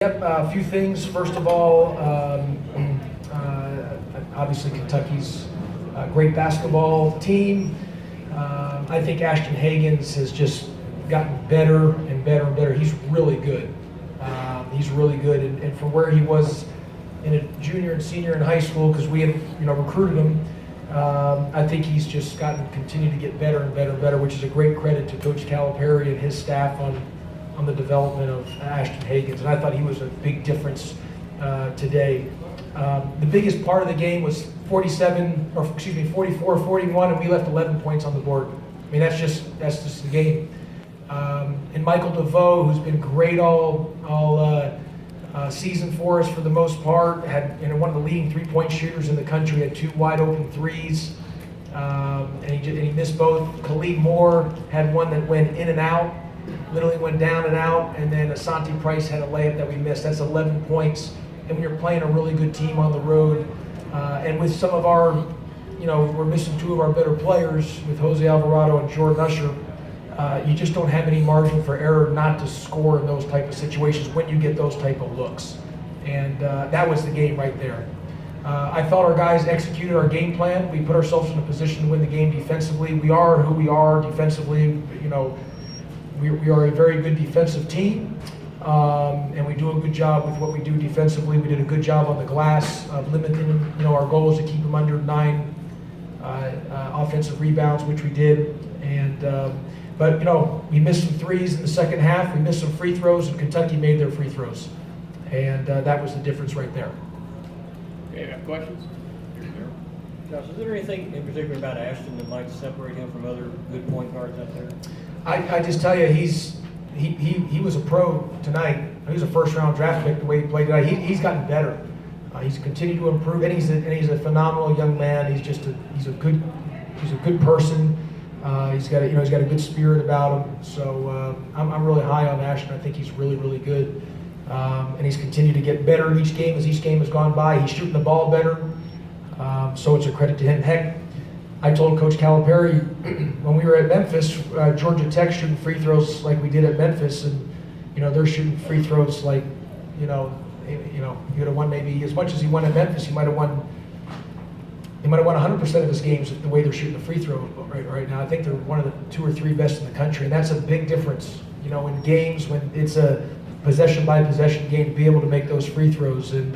Yep, a few things. First of all, obviously Kentucky's a great basketball team. I think Ashton Hagans has just gotten better and better and better. He's really good. He's really good, and from where he was in a junior and senior in high school, because we had recruited him, I think he's just continued to get better and better and better, which is a great credit to Coach Calipari and his staff on the development of Ashton Hagans, and I thought he was a big difference today. The biggest part of the game was 44-41, and we left 11 points on the board. I mean, that's just the game. And Michael DeVoe, who's been great all season for us for the most part, had one of the leading three-point shooters in the country, had 2 wide open threes, and he missed both. Khalid Moore had one that went in and out. Literally went down and out, and then Asante Price had a layup that we missed. That's 11 points, and when you're playing a really good team on the road, and with some of our, we're missing 2 of our better players with Jose Alvarado and Jordan Usher, you just don't have any margin for error not to score in those type of situations when you get those type of looks, and that was the game right there. I thought our guys executed our game plan. We put ourselves in a position to win the game defensively. We are who we are defensively, We are a very good defensive team, and we do a good job with what we do defensively. We did a good job on the glass of limiting, our goal is to keep them under 9 offensive rebounds, which we did. But we missed some threes in the second half. We missed some free throws, and Kentucky made their free throws, and that was the difference right there. Okay, got questions? Josh, is there anything in particular about Ashton that might separate him from other good point guards out there? I just tell you, he was a pro tonight. He was a first-round draft pick the way he played tonight. He's gotten better. He's continued to improve, and he's a phenomenal young man. He's a good person. He's got a good spirit about him. So I'm really high on Ashton. I think he's really, really good, and he's continued to get better each game as each game has gone by. He's shooting the ball better, so it's a credit to him. Heck, I told Coach Calipari when we were at Memphis, Georgia Tech shooting free throws like we did at Memphis, and they're shooting free throws like he would have won maybe as much as he won at Memphis. He might have won 100% of his games the way they're shooting the free throw right now. I think they're one of the 2 or 3 best in the country, and that's a big difference. In games when it's a possession by possession game, to be able to make those free throws, and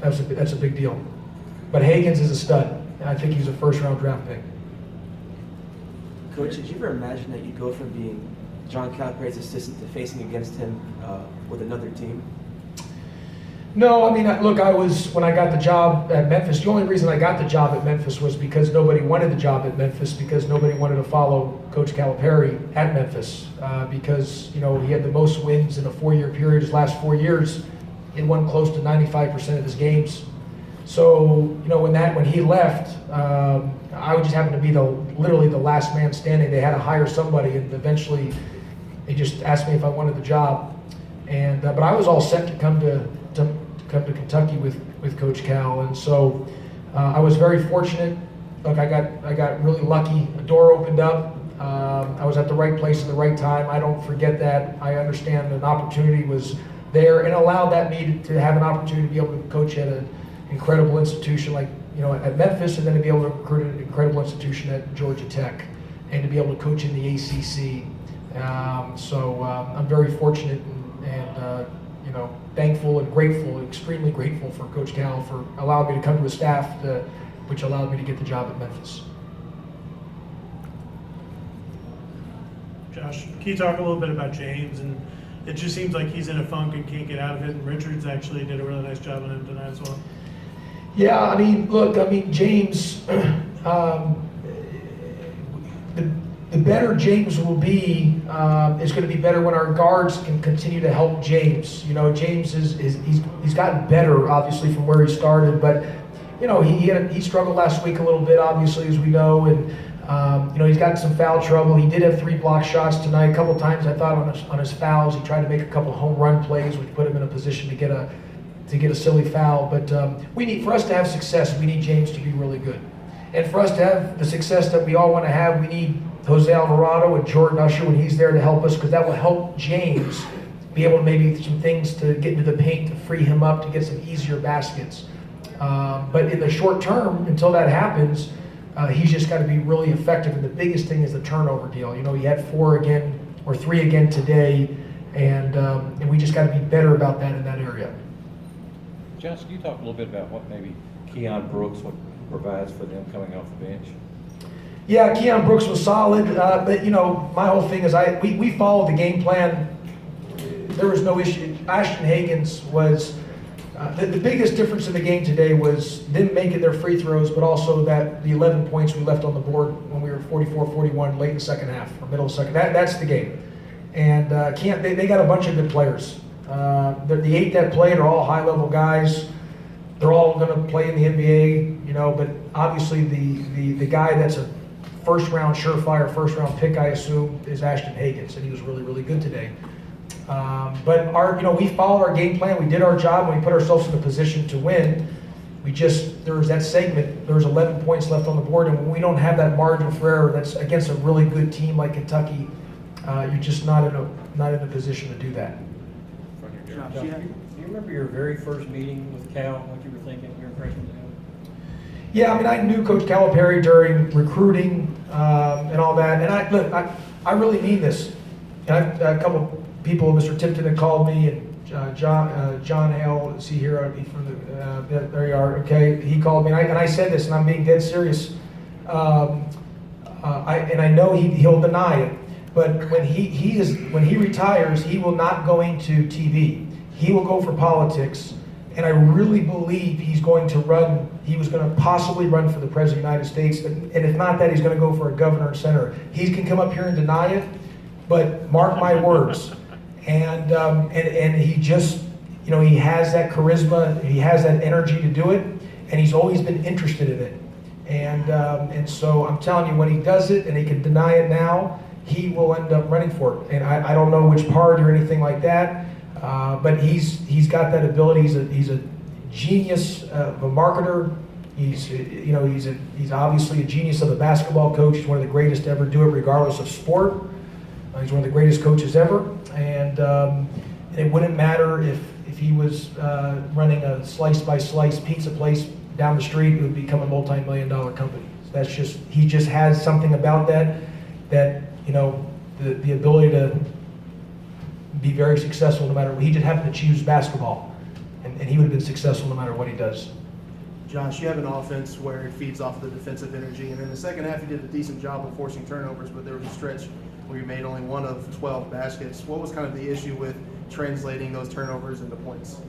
that's a big deal. But Hagans is a stud, and I think he's a first-round draft pick. Coach, did you ever imagine that you'd go from being John Calipari's assistant to facing against him with another team? No, I mean, look, when I got the job at Memphis, the only reason I got the job at Memphis was because nobody wanted the job at Memphis, because nobody wanted to follow Coach Calipari at Memphis, because, he had the most wins in a 4-year period. His last 4 years, he won close to 95% of his games. So, when he left, I would just happen to be literally the last man standing. They had to hire somebody, and eventually they just asked me if I wanted the job. And but I was all set to come to Kentucky with Coach Cal, and so I was very fortunate. Look, I got really lucky. A door opened up. I was at the right place at the right time. I don't forget that. I understand an opportunity was there, and allowed me to have an opportunity to be able to coach at an incredible institution like at Memphis, and then to be able to recruit an incredible institution at Georgia Tech, and to be able to coach in the ACC. So I'm very fortunate and thankful and grateful, extremely grateful for Coach Cal for allowing me to come to his staff, which allowed me to get the job at Memphis. Josh, can you talk a little bit about James? And it just seems like he's in a funk and can't get out of it, and Richards actually did a really nice job on him tonight as well. Yeah, James, the better James will be is going to be better when our guards can continue to help James. James he's gotten better, obviously, from where he started, but he struggled last week a little bit, obviously, as we know, and he's gotten some foul trouble. He did have 3 block shots tonight. A couple times I thought on his fouls, he tried to make a couple home run plays, which put him in a position to get a silly foul. But for us to have success, we need James to be really good. And for us to have the success that we all want to have, we need Jose Alvarado and Jordan Usher when he's there to help us, because that will help James be able to maybe some things to get into the paint to free him up to get some easier baskets. But in the short term, until that happens, he's just got to be really effective. And the biggest thing is the turnover deal. You know, he had 3 again today, and we just got to be better about that in that area. Josh, can you talk a little bit about what maybe Keon Brooks provides for them coming off the bench? Yeah, Keon Brooks was solid, but you know, my whole thing is we followed the game plan. There was no issue. Ashton Hagens was the biggest difference in the game today was them making their free throws, but also that the 11 points we left on the board when we were 44-41 late in the second half or middle of the second. That's the game. And they got a bunch of good players. The 8 that played are all high-level guys. They're all going to play in the NBA, you know. But obviously, the guy that's a first-round surefire, first-round pick, I assume, is Ashton Hagens, and he was really, really good today. But we followed our game plan. We did our job, and we put ourselves in a position to win. There was that segment. There was 11 points left on the board, and when we don't have that margin for error, that's against a really good team like Kentucky. You're just not in a position to do that. Josh, do you remember your very first meeting with Cal? What you were thinking? Your impressions of him? Yeah, I mean, I knew Coach Calipari during recruiting and all that, and I really mean this. And a couple people, Mr. Tipton had called me, and John Hale, is he here? From there you are. Okay, he called me, and I said this, and I'm being dead serious. And I know he'll deny it, but when he retires, he will not go into TV. He will go for politics, and I really believe he's going to run. He was going to possibly run for the President of the United States, and if not that, he's going to go for a governor and senator. He can come up here and deny it, but mark my words. And he just, you know, he has that charisma, he has that energy to do it, and he's always been interested in it. And so I'm telling you, when he does it and he can deny it now, he will end up running for it. And I don't know which part or anything like that, but he's got that ability. He's a genius of a marketer. He's obviously a genius of a basketball coach. He's one of the greatest to ever do it, regardless of sport. He's one of the greatest coaches ever, and it wouldn't matter if he was running a slice-by-slice pizza place down the street. It would become a multi-million-dollar company. So he just has something about that you know, the ability to be very successful no matter what. He just happened to choose basketball, and he would have been successful no matter what he does. Josh, you have an offense where it feeds off the defensive energy, and in the second half you did a decent job of forcing turnovers, but there was a stretch where you made only 1 of 12 baskets. What was kind of the issue with translating those turnovers into points?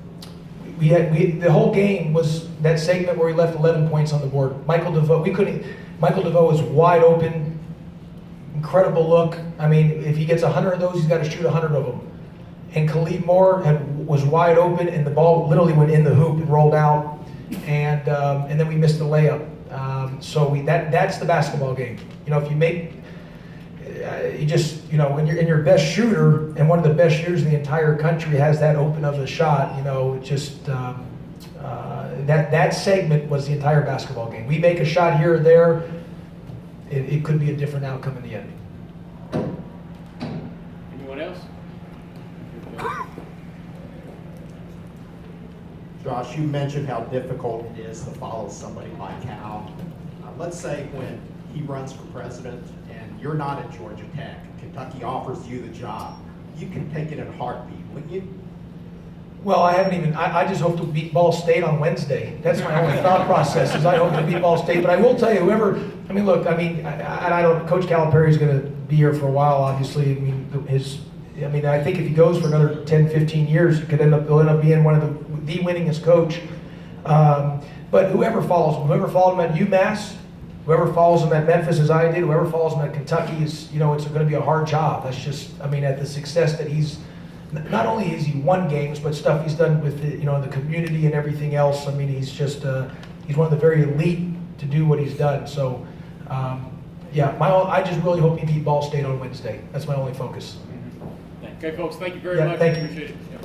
The whole game was that segment where we left 11 points on the board. Michael DeVoe was wide open, incredible look. I mean, if he gets 100 of those, he's got to shoot 100 of them. And Khalid Moore was wide open, and the ball literally went in the hoop and rolled out, and then we missed the layup. So that's the basketball game. You know, if you make when you're in your best shooter, and one of the best shooters in the entire country has that open of a shot, you know, just that segment was the entire basketball game. We make a shot here or there, it could be a different outcome in the end. Anyone else? Josh, you mentioned how difficult it is to follow somebody like Cal. Let's say when he runs for president and you're not at Georgia Tech, Kentucky offers you the job, you can take it in a heartbeat, wouldn't you? Well, I just hope to beat Ball State on Wednesday. That's my only thought process, is I hope to beat Ball State. But I will tell you, Coach Calipari is going to be here for a while, obviously. I think if he goes for another 10, 15 years, he'll end up being one of the winningest coach. But whoever follows him at UMass, whoever follows him at Memphis as I did, whoever follows him at Kentucky it's going to be a hard job. That's just, at the success that he's, not only has he won games, but stuff he's done with the community and everything else. He's just, he's one of the very elite to do what he's done. So, I just really hope he beat Ball State on Wednesday. That's my only focus. Okay, folks, thank you very much. Thank you. Appreciate it. Yeah.